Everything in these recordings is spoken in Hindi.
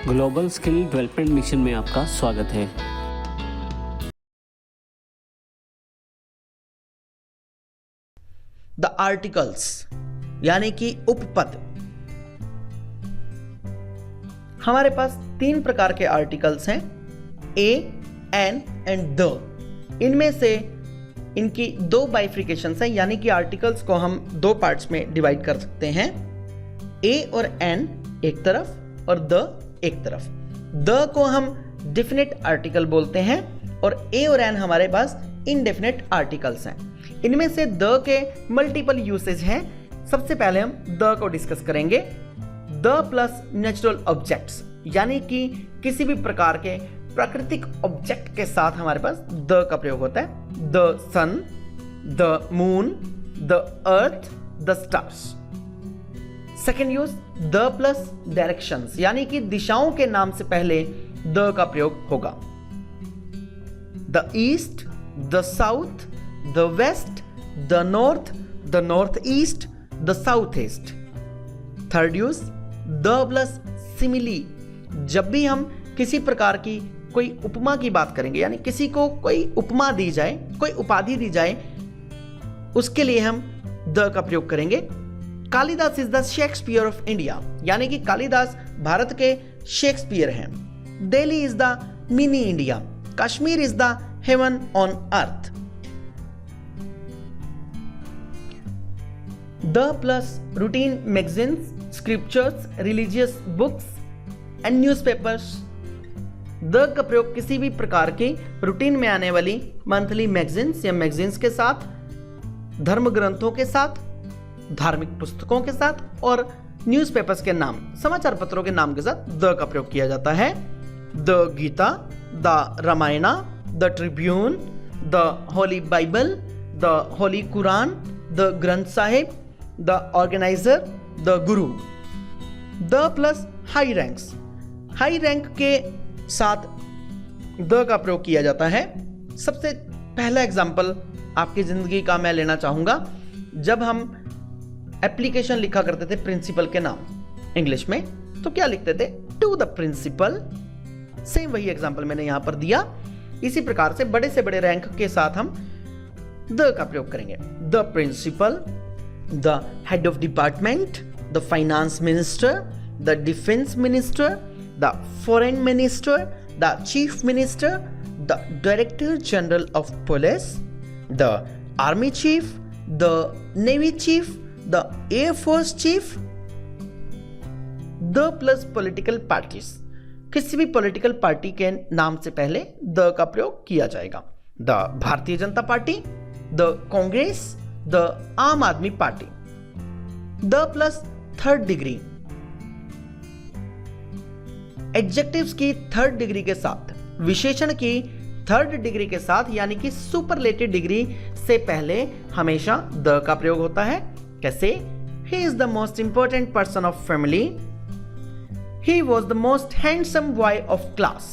ग्लोबल स्किल डेवलपमेंट मिशन में आपका स्वागत है। द आर्टिकल्स यानी कि उपपद। हमारे पास 3 प्रकार के आर्टिकल्स हैं, ए, एन एंड द। इनमें से इनकी 2 बाइफ्रिकेशंस हैं, यानी कि आर्टिकल्स को हम 2 पार्ट्स में डिवाइड कर सकते हैं। ए और एन एक तरफ और द एक तरफ। द को हम डेफिनेट आर्टिकल बोलते हैं और ए और एन हमारे पास इनडेफिनेट आर्टिकल्स हैं। इनमें से द के मल्टीपल यूसेज हैं। सबसे पहले हम द को डिस्कस करेंगे। द प्लस नेचुरल ऑब्जेक्ट्स, यानी कि किसी भी प्रकार के प्राकृतिक ऑब्जेक्ट के साथ हमारे पास द का प्रयोग होता है। The sun, the moon, the earth, the stars. Second use the plus directions, यानी कि दिशाओं के नाम से पहले द का प्रयोग होगा। The east, the south, the west, the north east, the south east. Third use the plus simile. जब भी हम किसी प्रकार की कोई उपमा की बात करेंगे, यानी किसी को कोई उपमा दी जाए, कोई उपाधि दी जाए, उसके लिए हम द का प्रयोग करेंगे। Kalidas is the Shakespeare of India, यानी कि कालिदास भारत के शेक्सपियर हैं। Delhi is the mini India, Kashmir is the heaven on earth. The plus routine magazines, scriptures, religious books and newspapers. The का प्रयोग किसी भी प्रकार की रूटीन में आने वाली मंथली मैगजीन्स या मैगजीन्स के साथ, धर्म ग्रंथों के साथ, धार्मिक पुस्तकों के साथ और न्यूज़पेपर्स के नाम, समाचार पत्रों के नाम के साथ द का प्रयोग किया जाता है। The Gita, the Ramayana, the Tribune, the holy Bible, the holy Quran, the Granth Sahib, the Organiser, the guru. The plus high ranks. High rank के साथ द का प्रयोग किया जाता है। सबसे पहला एग्जाम्पल आपकी जिंदगी का मैं लेना चाहूंगा। जब हम एप्लीकेशन लिखा करते थे प्रिंसिपल के नाम इंग्लिश में, तो क्या लिखते थे? To the principal. सेम वही एग्जाम्पल मैंने यहां पर दिया। इसी प्रकार से बड़े रैंक के साथ हम द का प्रयोग करेंगे। The principal, the head of department, the finance minister, the defence minister, the foreign minister, the chief minister, the director general of police, the army chief, the navy chief, the air force chief। the plus political parties, किसी भी पॉलिटिकल पार्टी के नाम से पहले द का प्रयोग किया जाएगा। The Bharatiya Janata party, the Congress, the आम आदमी party. The plus third degree. Adjectives की थर्ड डिग्री के साथ, विशेषण की थर्ड डिग्री के साथ, यानी कि सुपरलेटिव डिग्री से पहले हमेशा द का प्रयोग होता है। कैसे? He is the most important person of family, he was the most handsome boy of class,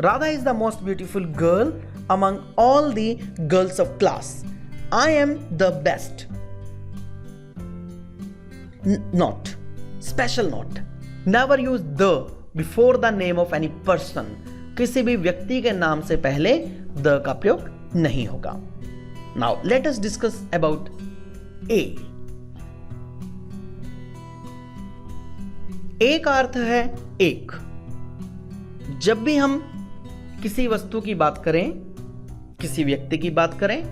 Radha is the most beautiful girl among all the girls of class, I am the best. Not, special not. Never use the before the name of any person. किसी भी व्यक्ति के नाम से पहले द का प्रयोग नहीं होगा। Now let us discuss about A. A का अर्थ है एक। जब भी हम किसी वस्तु की बात करें, किसी व्यक्ति की बात करें,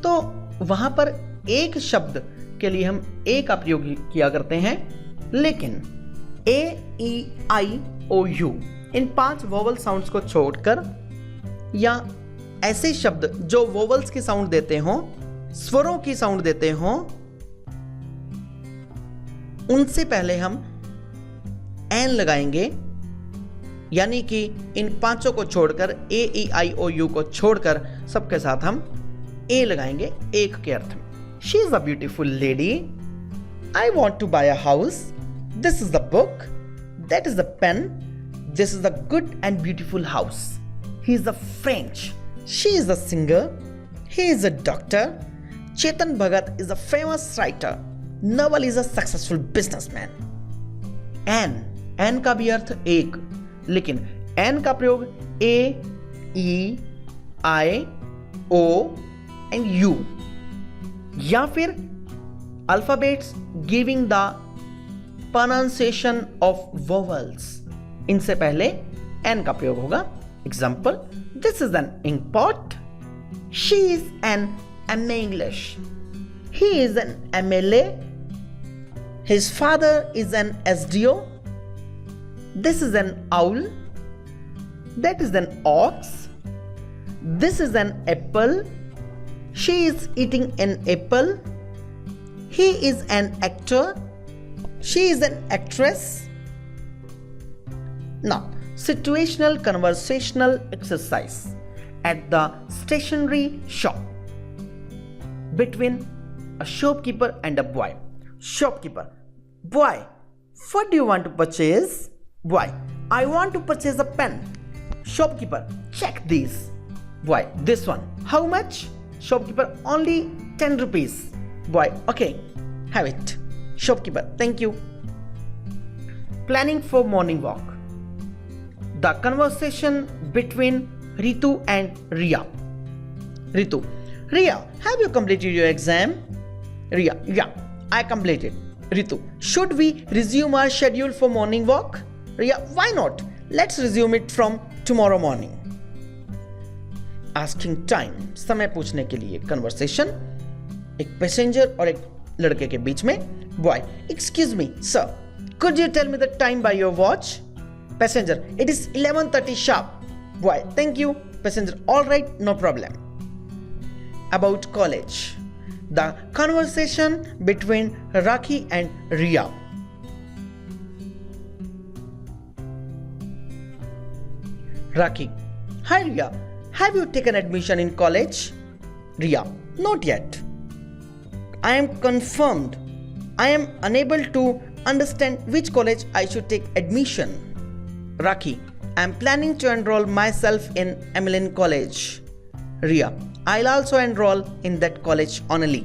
तो वहां पर एक शब्द के लिए हम ए का प्रयोग किया करते हैं। लेकिन ए, ई, आई, ओ, यू, इन 5 वोवल साउंड्स को छोड़कर, या ऐसे शब्द जो वोवल्स की साउंड देते हों, स्वरों की साउंड देते हों, उनसे पहले हम एन लगाएंगे। यानी कि इन 5 को छोड़कर, ए, ई, आई, ओ, यू को छोड़कर सबके साथ हम ए लगाएंगे एक के अर्थ में। She is a beautiful lady, I want to buy a house, this is the book, that is the pen, this is the good and beautiful house, he is a French, she is a singer, he is a doctor, Chetan Bhagat is a famous writer, Naval is a successful businessman. An का भी अर्थ एक, लेकिन एन का प्रयोग ए, ई, आई, ओ एंड यू, या फिर alphabets giving the pronunciation of vowels, इनसे पहले एन का प्रयोग होगा. Example, this is an ink pot, she is an MA English, he is an MLA, his father is an SDO, this is an owl, that is an ox, this is an apple, she is eating an apple, he is an actor, she is an actress. Now, situational conversational exercise at the stationery shop between a shopkeeper and a boy. Shopkeeper: boy, what do you want to purchase? Boy: I want to purchase a pen. Shopkeeper: check these. Boy: this one. How much? Shopkeeper: only 10 rupees. Boy: okay, have it. Shopkeeper: thank you. Planning for morning walk. The conversation between Ritu and Riya. Ritu: Riya, have you completed your exam? Riya: yeah, I completed. Ritu: should we resume our schedule for morning walk? Riya: why not? Let's resume it from tomorrow morning. Asking time, समय पूछने के लिए conversation, एक पैसेंजर और एक लड़के के बीच में. Boy: excuse me, sir, could you tell me the time by your watch? Passenger: it is 11:30 sharp. Boy: thank you. Passenger: all right, no problem. About college, the conversation between Rakhi and Riya. Rakhi: hi Riya, have you taken admission in college? Riya: not yet. I am confirmed. I am unable to understand which college I should take admission. Rakhi: I am planning to enroll myself in Emlyn College. Riya: I'll also enroll in that college only.